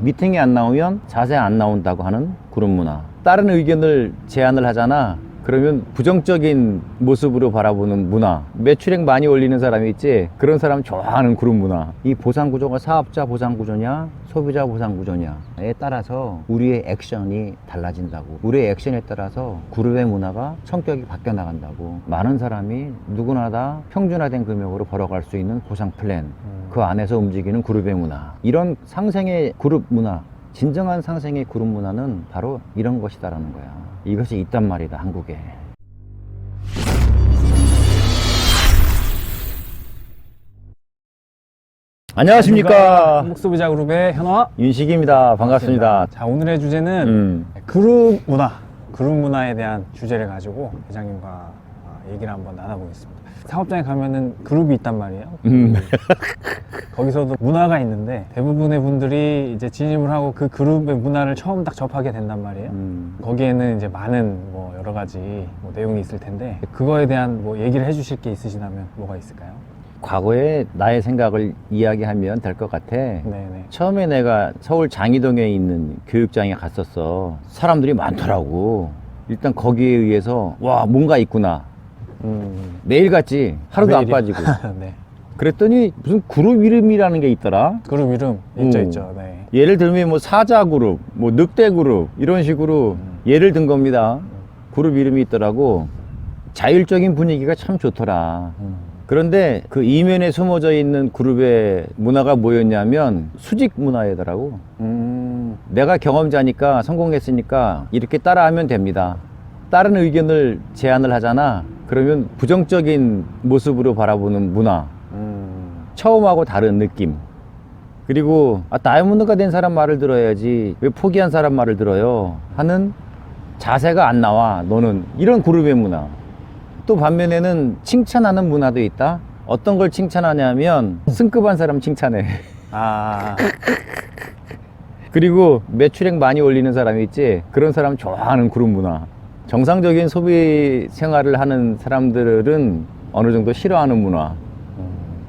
미팅이 안 나오면 자세 안 나온다고 하는 그룹 문화. 다른 의견을 제안을 하잖아. 그러면 부정적인 모습으로 바라보는 문화. 매출액 많이 올리는 사람이 있지, 그런 사람 좋아하는 그룹 문화. 이 보상구조가 사업자 보상구조냐 소비자 보상구조냐에 따라서 우리의 액션이 달라진다고. 우리의 액션에 따라서 그룹의 문화가 성격이 바뀌어 나간다고. 많은 사람이 누구나 다 평준화된 금액으로 벌어갈 수 있는 보상 플랜, 그 안에서 움직이는 그룹의 문화. 이런 상생의 그룹 문화, 진정한 상생의 그룹 문화는 바로 이런 것이다라는 거야. 이것이 있단 말이다, 한국에. 안녕하십니까. 한국소비자그룹의 현화 윤식입니다. 반갑습니다. 자, 오늘의 주제는 그룹 문화에 대한 주제를 가지고 회장님과 얘기를 한번 나눠보겠습니다. 사업장에 가면은 그룹이 있단 말이에요. 거기서도 문화가 있는데 대부분의 분들이 이제 진입을 하고 그 그룹의 문화를 처음 딱 접하게 된단 말이에요. 거기에는 이제 많은 뭐 여러 가지 내용이 있을 텐데, 그거에 대한 뭐 얘기를 해주실 게 있으시다면 뭐가 있을까요? 과거에 나의 생각을 이야기하면 될 것 같아. 네네. 처음에 내가 서울 장이동에 있는 교육장에 갔었어. 사람들이 많더라고. 일단 거기에 의해서 와, 뭔가 있구나. 매일 갔지. 하루도 안 매일이요? 빠지고. 네. 그랬더니 무슨 그룹 이름이라는 게 있더라. 그룹 이름 있죠. 네. 예를 들면 뭐 사자 그룹, 뭐 늑대 그룹, 이런 식으로 예를 든 겁니다. 그룹 이름이 있더라고. 자율적인 분위기가 참 좋더라. 그런데 그 이면에 숨어져 있는 그룹의 문화가 뭐였냐면 수직 문화이더라고. 내가 경험자니까, 성공했으니까 이렇게 따라하면 됩니다. 다른 의견을 제안을 하잖아. 그러면 부정적인 모습으로 바라보는 문화. 처음하고 다른 느낌. 그리고 다이아몬드가 된 사람 말을 들어야지 왜 포기한 사람 말을 들어요 하는 자세가 안 나와, 너는. 이런 그룹의 문화. 또 반면에는 칭찬하는 문화도 있다. 어떤 걸 칭찬하냐면 승급한 사람 칭찬해. 그리고 매출액 많이 올리는 사람이 있지, 그런 사람 좋아하는 그룹 문화. 정상적인 소비 생활을 하는 사람들은 어느 정도 싫어하는 문화.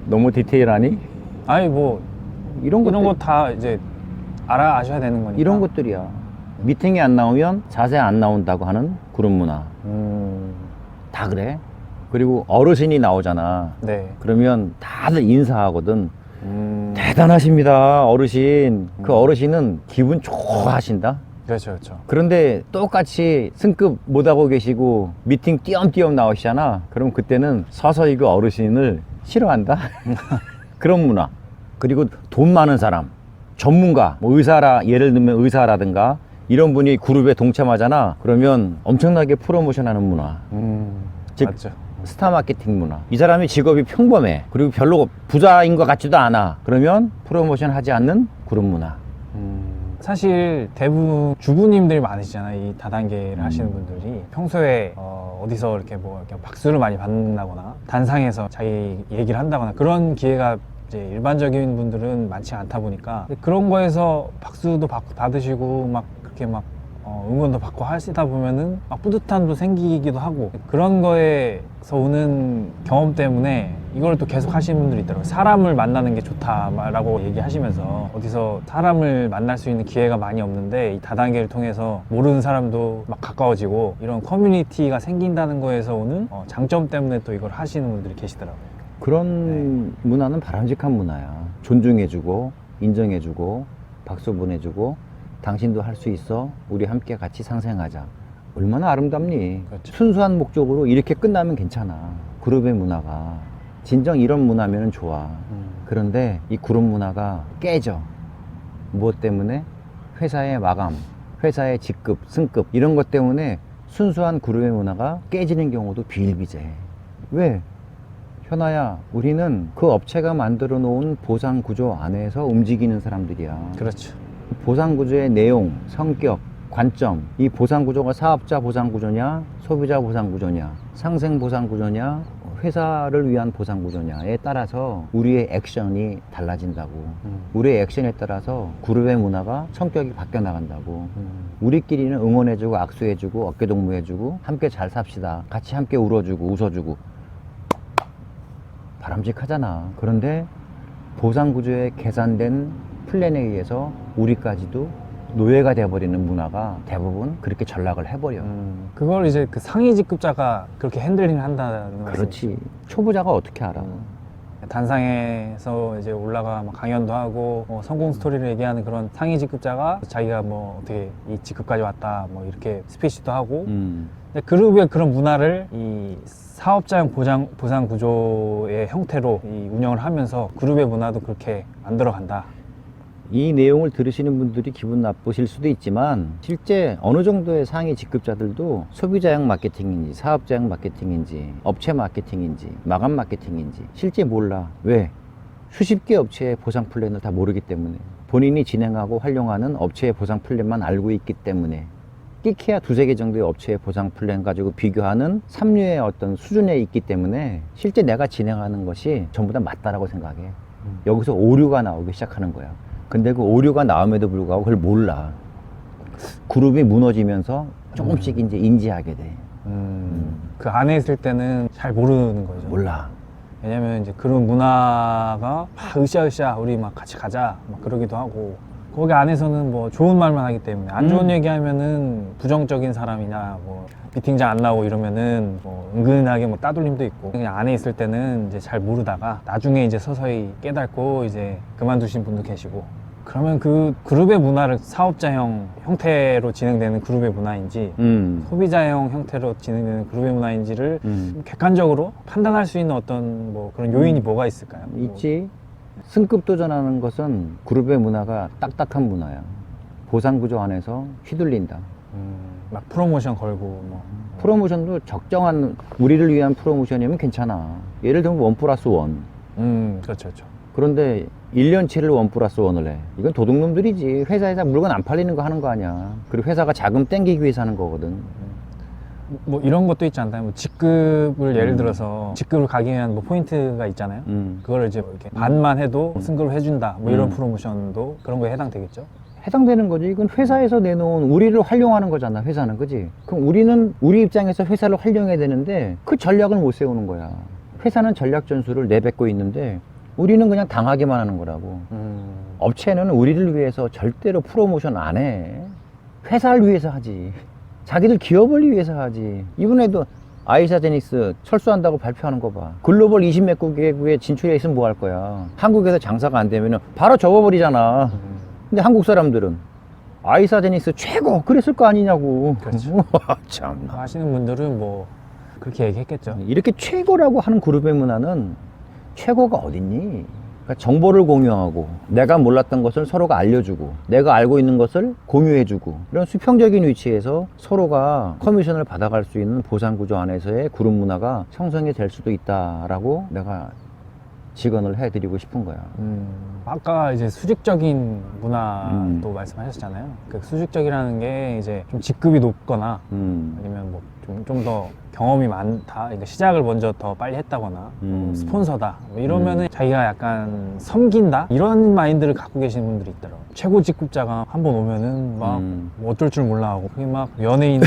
너무 디테일하니? 아니 뭐 이런 거 다 이제 아셔야 되는 거니까. 이런 것들이야. 미팅이 안 나오면 자세 안 나온다고 하는 그룹 문화. 다 그래. 그리고 어르신이 나오잖아. 네. 그러면 다들 인사하거든. 대단하십니다, 어르신. 그 어르신은 기분 좋아하신다. 그렇죠, 그렇죠. 그런데 똑같이 승급 못하고 계시고 미팅 띄엄띄엄 나오시잖아. 그럼 그때는 서서히 그 어르신을 싫어한다. 그런 문화. 그리고 돈 많은 사람, 전문가, 뭐 의사라, 예를 들면 의사라든가 이런 분이 그룹에 동참하잖아. 그러면 엄청나게 프로모션 하는 문화. 즉 맞죠. 스타 마케팅 문화. 이 사람이 직업이 평범해. 그리고 별로 부자인 것 같지도 않아. 그러면 프로모션 하지 않는 그룹 문화. 사실 대부분 주부님들이 많으시잖아요. 이 다단계를 하시는 분들이 평소에 어디서 이렇게 뭐 이렇게 박수를 많이 받는다거나 단상에서 자기 얘기를 한다거나 그런 기회가 이제 일반적인 분들은 많지 않다 보니까 그런 거에서 박수도 받으시고 막 그렇게 막 응원도 받고 하시다 보면은 막 뿌듯함도 생기기도 하고, 그런 거에서 오는 경험 때문에 이걸 또 계속 하시는 분들이 있더라고요. 사람을 만나는 게 좋다라고 얘기하시면서 어디서 사람을 만날 수 있는 기회가 많이 없는데 이 다단계를 통해서 모르는 사람도 막 가까워지고 이런 커뮤니티가 생긴다는 거에서 오는 장점 때문에 또 이걸 하시는 분들이 계시더라고요. 그런 문화는 바람직한 문화야. 존중해주고 인정해주고 박수 보내주고 당신도 할 수 있어, 우리 함께 같이 상생하자. 얼마나 아름답니. 그렇죠. 순수한 목적으로 이렇게 끝나면 괜찮아. 그룹의 문화가 진정 이런 문화면 좋아. 그런데 이 그룹 문화가 깨져. 무엇 때문에? 회사의 마감, 회사의 직급, 승급 이런 것 때문에 순수한 그룹의 문화가 깨지는 경우도 비일비재해. 왜? 현아야, 우리는 그 업체가 만들어 놓은 보상 구조 안에서 움직이는 사람들이야. 그렇죠. 보상 구조의 내용, 성격, 관점, 이 보상 구조가 사업자 보상 구조냐, 소비자 보상 구조냐, 상생 보상 구조냐, 회사를 위한 보상 구조냐에 따라서 우리의 액션이 달라진다고. 우리의 액션에 따라서 그룹의 문화가 성격이 바뀌어 나간다고. 우리끼리는 응원해주고 악수해주고 어깨동무해주고 함께 잘 삽시다, 같이 함께 울어주고 웃어주고, 바람직하잖아. 그런데 보상 구조에 계산된 플랜에 의해서 우리까지도 노예가 돼버리는 문화가 대부분 그렇게 전락을 해버려. 그걸 이제 그 상위 직급자가 그렇게 핸들링을 한다는 그렇지. 초보자가 어떻게 알아? 단상에서 이제 올라가 막 강연도 하고 성공 스토리를 얘기하는 그런 상위 직급자가 자기가 뭐 어떻게 이 직급까지 왔다 뭐 이렇게 스피치도 하고 근데 그룹의 그런 문화를 이 사업자형 보상 구조의 형태로 이 운영을 하면서 그룹의 문화도 그렇게 만들어간다. 이 내용을 들으시는 분들이 기분 나쁘실 수도 있지만 실제 어느 정도의 상위 직급자들도 소비자형 마케팅인지 사업자형 마케팅인지 업체 마케팅인지 마감 마케팅인지 실제 몰라. 왜? 수십 개 업체의 보상 플랜을 다 모르기 때문에 본인이 진행하고 활용하는 업체의 보상 플랜만 알고 있기 때문에 끼케야 두세 개 정도의 업체의 보상 플랜 가지고 비교하는 삼류의 어떤 수준에 있기 때문에 실제 내가 진행하는 것이 전부 다 맞다라고 생각해. 여기서 오류가 나오기 시작하는 거야. 근데 그 오류가 나옴에도 불구하고 그걸 몰라. 그룹이 무너지면서 조금씩 이제 인지하게 돼. 그 안에 있을 때는 잘 모르는 거죠. 몰라. 왜냐면 이제 그런 문화가 막 으쌰으쌰 우리 막 같이 가자 막 그러기도 하고 거기 안에서는 뭐 좋은 말만 하기 때문에 안 좋은 얘기하면은 부정적인 사람이냐 뭐 미팅장 안 나오고 이러면은 뭐 은근하게 뭐 따돌림도 있고 그냥 안에 있을 때는 이제 잘 모르다가 나중에 이제 서서히 깨닫고 이제 그만두신 분도 계시고 그러면 그 그룹의 문화를 사업자형 형태로 진행되는 그룹의 문화인지 소비자형 형태로 진행되는 그룹의 문화인지를 객관적으로 판단할 수 있는 어떤 뭐 그런 요인이 뭐가 있을까요? 있지. 승급 도전하는 것은 그룹의 문화가 딱딱한 문화야. 보상 구조 안에서 휘둘린다. 막 프로모션 걸고 뭐 프로모션도 적정한 우리를 위한 프로모션이면 괜찮아. 예를 들면 1+1. 그렇죠, 그렇죠. 그런데 1년치를 1+1을 해. 이건 도둑놈들이지. 회사에서 물건 안 팔리는 거 하는 거 아니야. 그리고 회사가 자금 땡기기 위해서 하는 거거든. 뭐 이런 것도 있지 않나요? 뭐 직급을 예를 들어서 직급을 가기 위한 뭐 포인트가 있잖아요. 그걸 이제 뭐 이렇게 반만 해도 승급을 해준다. 뭐 이런 프로모션도 그런 거에 해당되겠죠? 해당되는 거지. 이건 회사에서 내놓은 우리를 활용하는 거잖아. 회사는. 그지? 그럼 우리는 우리 입장에서 회사를 활용해야 되는데 그 전략을 못 세우는 거야. 회사는 전략 전술을 내뱉고 있는데 우리는 그냥 당하기만 하는 거라고. 업체는 우리를 위해서 절대로 프로모션 안 해. 회사를 위해서 하지. 자기들 기업을 위해서 하지. 이번에도 아이사제닉스 철수한다고 발표하는 거 봐. 글로벌 20몇 개국에 진출해 있으면 뭐 할 거야. 한국에서 장사가 안 되면 바로 접어버리잖아. 근데 한국 사람들은 아이사제닉스 최고 그랬을 거 아니냐고. 그렇죠. 참나. 하시는 분들은 뭐 그렇게 얘기했겠죠. 이렇게 최고라고 하는 그룹의 문화는 최고가 어딨니? 그러니까 정보를 공유하고 내가 몰랐던 것을 서로가 알려주고 내가 알고 있는 것을 공유해주고 이런 수평적인 위치에서 서로가 커미션을 받아갈 수 있는 보상구조 안에서의 그룹 문화가 형성이 될 수도 있다라고 내가 직언을 해드리고 싶은 거야. 아까 이제 수직적인 문화도 말씀하셨잖아요. 그 수직적이라는 게 이제 좀 직급이 높거나 아니면 뭐 좀 더 경험이 많다. 그러니까 시작을 먼저 더 빨리 했다거나 스폰서다. 뭐 이러면은 자기가 약간 섬긴다. 이런 마인드를 갖고 계시는 분들이 있더라고요. 최고 직급자가 한 번 오면은 막 뭐 어쩔 줄 몰라 하고 그게 막 연예인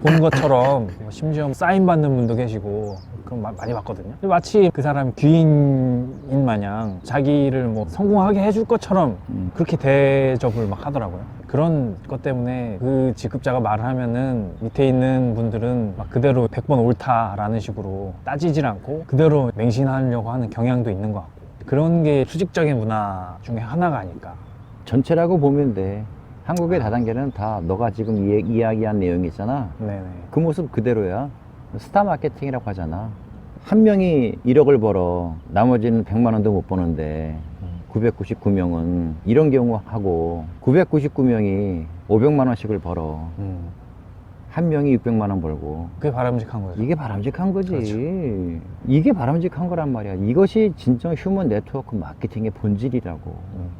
본 것처럼 심지어 사인 받는 분도 계시고 그런 많이 봤거든요. 마치 그 사람이 귀인인 마냥 자기를 뭐 성공하게 해줄 것처럼 그렇게 대접을 막 하더라고요. 그런 것 때문에 그 직급자가 말을 하면은 밑에 있는 분들은 막 그대로 100번 옳다라는 식으로 따지질 않고 그대로 맹신하려고 하는 경향도 있는 것 같고 그런 게 수직적인 문화 중에 하나가 아닐까. 전체라고 보면 돼. 한국의 다단계는 다 너가 지금 이야기한 내용이 있잖아. 네네. 그 모습 그대로야. 스타 마케팅이라고 하잖아. 한 명이 1억을 벌어 나머지는 100만 원도 못 버는데 999명은 이런 경우 하고 999명이 500만 원씩을 벌어. 한 명이 600만 원 벌고. 그게 바람직한 거죠. 이게 바람직한 거지. 그렇죠. 이게 바람직한 거란 말이야. 이것이 진정 휴먼 네트워크 마케팅의 본질이라고.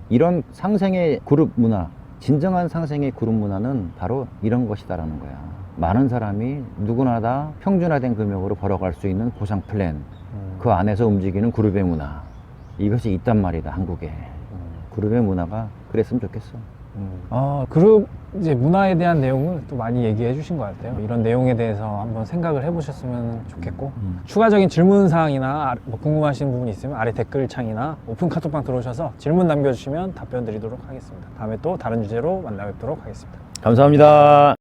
이런 상생의 그룹 문화, 진정한 상생의 그룹 문화는 바로 이런 것이다라는 거야. 많은 사람이 누구나 다 평준화된 금액으로 벌어갈 수 있는 보상 플랜, 그 안에서 움직이는 그룹의 문화, 이것이 있단 말이다. 한국에 그룹의 문화가 그랬으면 좋겠어. 그룹 이제 문화에 대한 내용을 또 많이 얘기해 주신 것 같아요. 이런 내용에 대해서 한번 생각을 해보셨으면 좋겠고 추가적인 질문 사항이나 뭐 궁금하신 부분이 있으면 아래 댓글창이나 오픈 카톡방 들어오셔서 질문 남겨주시면 답변 드리도록 하겠습니다. 다음에 또 다른 주제로 만나 뵙도록 하겠습니다. 감사합니다.